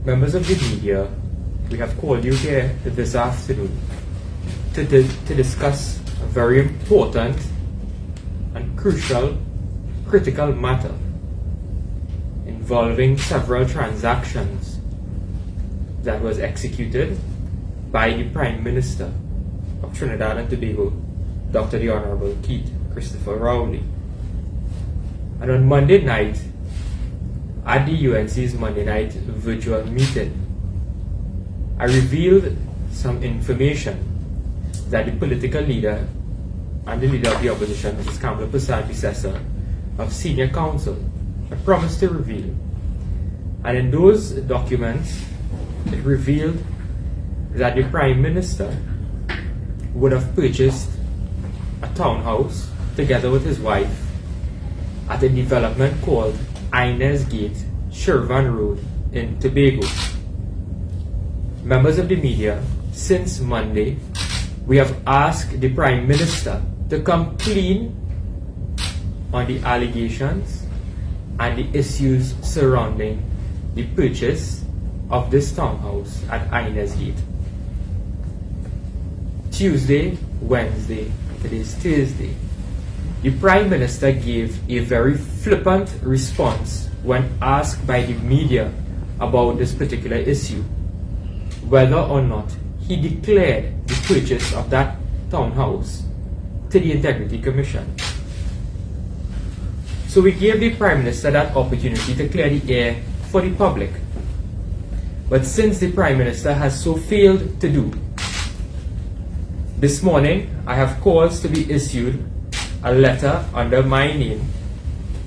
Members of the media, we have called you here this afternoon to discuss a very important and critical matter involving several transactions that was executed by the Prime Minister of Trinidad and Tobago, Dr. the Honorable Keith Christopher Rowley. And on Monday night, at the UNC's Monday night virtual meeting, I revealed some information that the political leader and the leader of the opposition, Mrs. Kamala Persad, of senior counsel, had promised to reveal. And in those documents, it revealed that the Prime Minister would have purchased a townhouse together with his wife at a development called Inez Gate, Shervan Road in Tobago. Members of the media, since Monday, we have asked the Prime Minister to come clean on the allegations and the issues surrounding the purchase of this townhouse at Inez Gate. Tuesday, Wednesday, today's Thursday, the Prime Minister gave a very flippant response when asked by the media about this particular issue, whether or not he declared the purchase of that townhouse to the Integrity Commission. So we gave the Prime Minister that opportunity to clear the air for the public. But since the Prime Minister has so failed to do, this morning I have caused to be issued a letter under my name,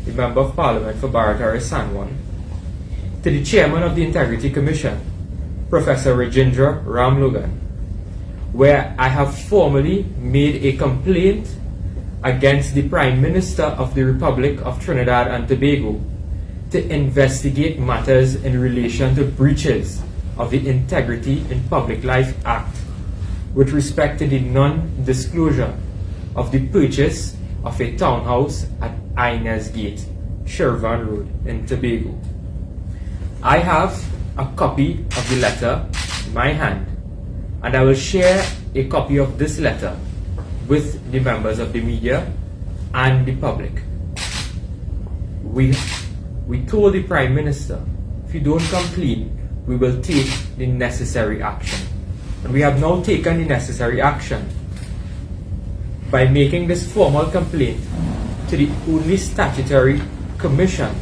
the Member of Parliament for Barataria Sanwan, to the Chairman of the Integrity Commission, Professor Rajendra Ramlogan, where I have formally made a complaint against the Prime Minister of the Republic of Trinidad and Tobago to investigate matters in relation to breaches of the Integrity in Public Life Act with respect to the non-disclosure of the purchase of a townhouse at Inez Gate, Shervan Road in Tobago. I have a copy of the letter in my hand, and I will share a copy of this letter with the members of the media and the public. We told the Prime Minister, if you don't come clean, we will take the necessary action. And we have now taken the necessary action by making this formal complaint to the only statutory commission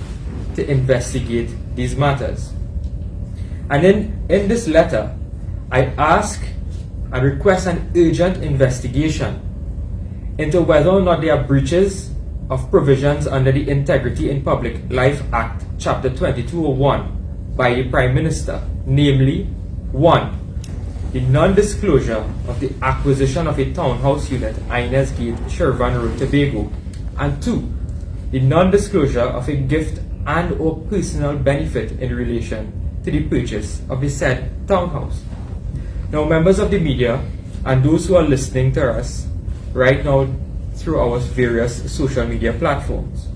to investigate these matters. And in this letter, I ask and request an urgent investigation into whether or not there are breaches of provisions under the Integrity in Public Life Act, Chapter 2201, by the Prime Minister, namely, 1. The non-disclosure of the acquisition of a townhouse unit at Inez Gate, Shervan Road, Tobago, and 2. The non-disclosure of a gift and or personal benefit in relation to the purchase of the said townhouse. Now, members of the media and those who are listening to us right now through our various social media platforms,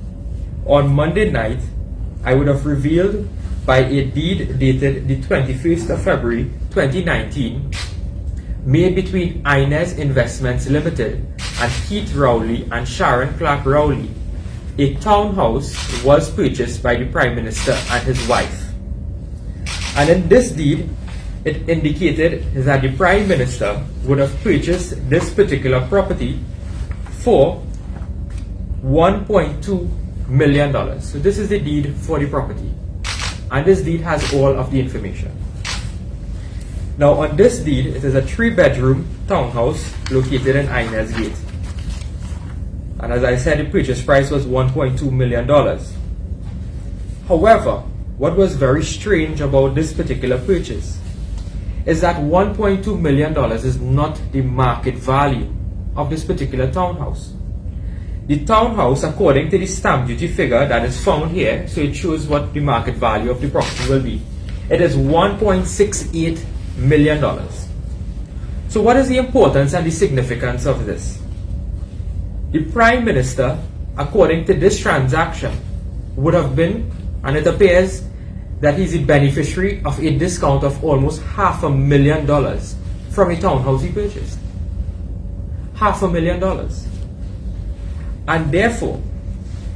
on Monday night, I would have revealed by a deed dated the 21st of February 2019, made between Inez Investments Limited and Keith Rowley and Sharon Clark Rowley, a townhouse was purchased by the Prime Minister and his wife. And in this deed, it indicated that the Prime Minister would have purchased this particular property for $1.2 million. So this is the deed for the property. And this deed has all of the information. Now on this deed, it is a 3-bedroom townhouse located in Inez Gate. And as I said, the purchase price was $1.2 million. However, what was very strange about this particular purchase is that $1.2 million is not the market value of this particular townhouse. The townhouse, according to the stamp duty figure that is found here, so it shows what the market value of the property will be, it is $1.68 million. So what is the importance and the significance of this? The Prime Minister, according to this transaction, would have been, and it appears that he's the beneficiary of a discount of almost $500,000 from a townhouse he purchased. $500,000. And therefore,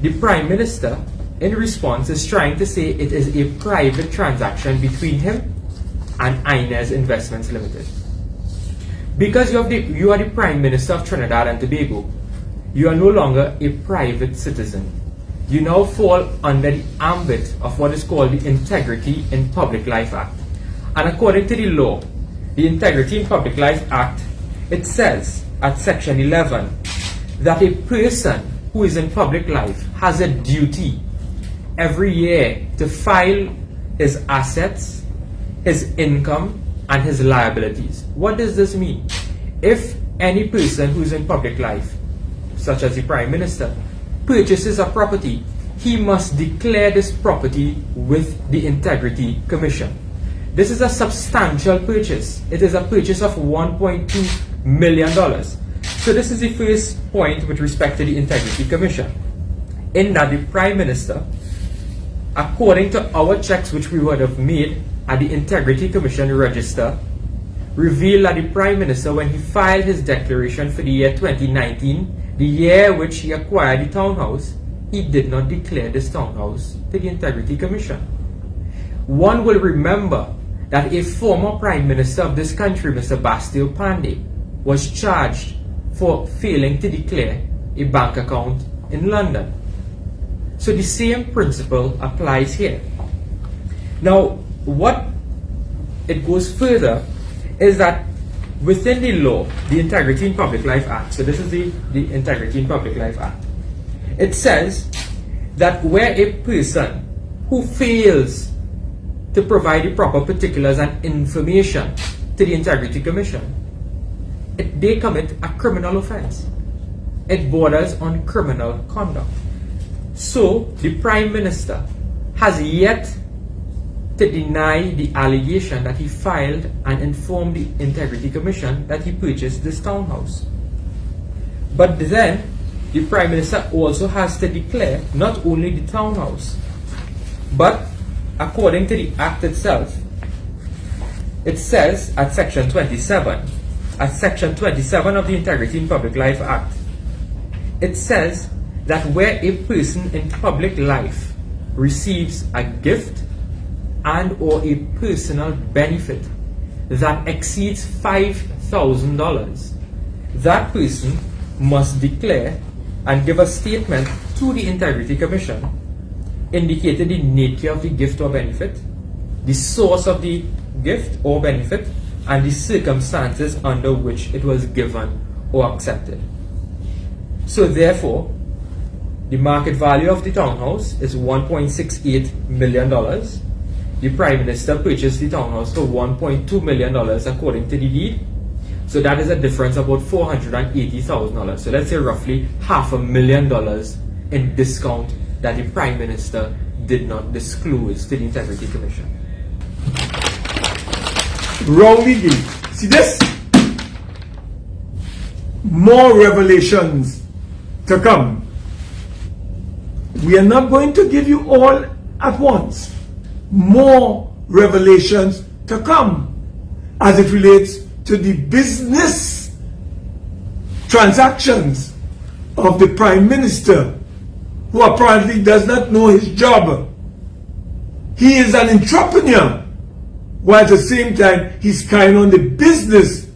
the Prime Minister, in response, is trying to say it is a private transaction between him and Inez Investments Limited. Because you are the Prime Minister of Trinidad and Tobago, you are no longer a private citizen. You now fall under the ambit of what is called the Integrity in Public Life Act. And according to the law, the Integrity in Public Life Act, it says at section 11 that a person who is in public life has a duty every year to file his assets, his income, and his liabilities. What does this mean? If any person who is in public life, such as the Prime Minister, purchases a property, he must declare this property with the Integrity Commission. This is a substantial purchase. It is a purchase of $1.2 million. So this is the first point with respect to the Integrity Commission. In that the Prime Minister, according to our checks which we would have made at the Integrity Commission register, revealed that the Prime Minister, when he filed his declaration for the year 2019, the year which he acquired the townhouse, he did not declare this townhouse to the Integrity Commission. One will remember that a former Prime Minister of this country, Mr. Bastille Pandey, was charged for failing to declare a bank account in London. So the same principle applies here. Now, what it goes further is that within the law, the Integrity in Public Life Act, so this is the Integrity in Public Life Act, it says that where a person who fails to provide the proper particulars and information to the Integrity Commission, they commit a criminal offense. It borders on criminal conduct. So the Prime Minister has yet to deny the allegation that he filed and informed the Integrity Commission that he purchased this townhouse. But then, the Prime Minister also has to declare not only the townhouse, but according to the Act itself, it says at Section 27 of the Integrity in Public Life Act, it says that where a person in public life receives a gift and or a personal benefit that exceeds $5,000, that person must declare and give a statement to the Integrity Commission indicating the nature of the gift or benefit, the source of the gift or benefit, and the circumstances under which it was given or accepted. So therefore, the market value of the townhouse is $1.68 million. The Prime Minister purchased the townhouse for $1.2 million according to the deed. So that is a difference of about $480,000. So let's say roughly $500,000 in discount that the Prime Minister did not disclose to the Integrity Commission. Rowley, see this? More revelations to come. We are not going to give you all at once. More revelations to come as it relates to the business transactions of the Prime Minister, who apparently does not know his job. He is an entrepreneur, while at the same time he's carrying on the business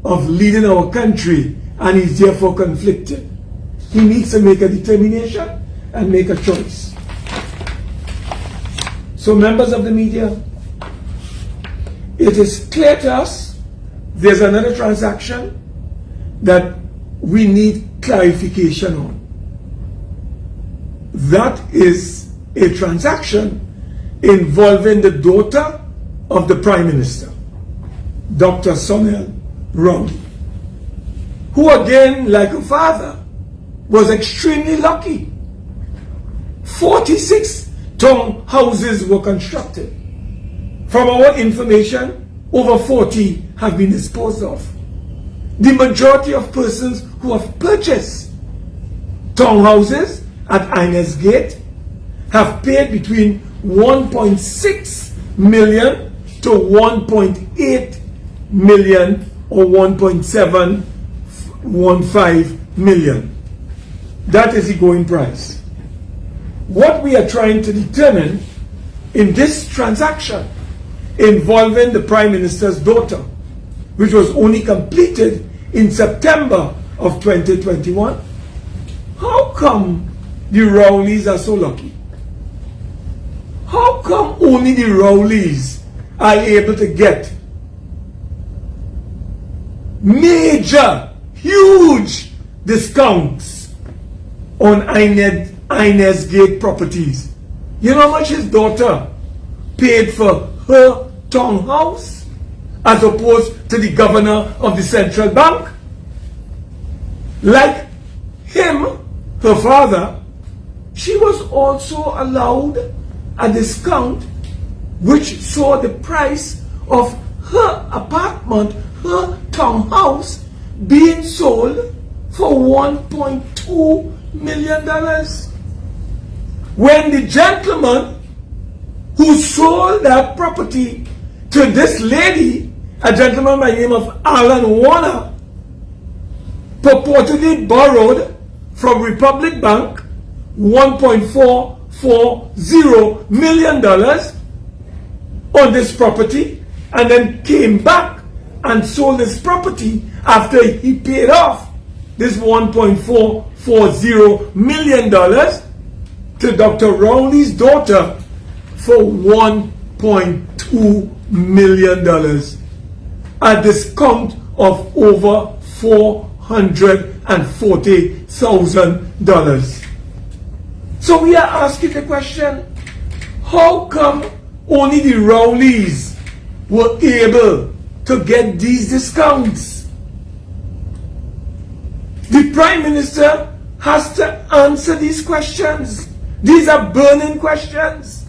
of leading our country, and he's therefore conflicted. He needs to make a determination and make a choice. So members of the media, it is clear to us there's another transaction that we need clarification on. That is a transaction involving the daughter of the Prime Minister, Dr. Sonel Rowley, who again, like her father, was extremely lucky. 46 townhouses were constructed. From our information, over 40 have been disposed of. The majority of persons who have purchased townhouses at Inez Gate have paid between 1.6 million to 1.8 million or 1.715 million. That is the going price. What we are trying to determine in this transaction involving the Prime Minister's daughter, which was only completed in September of 2021, how come the Rowleys are so lucky? How come only the Rowleys are able to get major, huge discounts on Inez Gate properties? You know how much his daughter paid for her townhouse as opposed to the governor of the central bank? Like him, her father, she was also allowed a discount which saw the price of her apartment, her townhouse, being sold for $1.2 million. When the gentleman who sold that property to this lady, a gentleman by the name of Alan Warner, purportedly borrowed from Republic Bank $1.440 million on this property, and then came back and sold this property after he paid off this $1.440 million to Dr. Rowley's daughter for $1.2 million, a discount of over $440,000. So we are asking the question, how come only the Rowleys were able to get these discounts? The Prime Minister has to answer these questions. These are burning questions.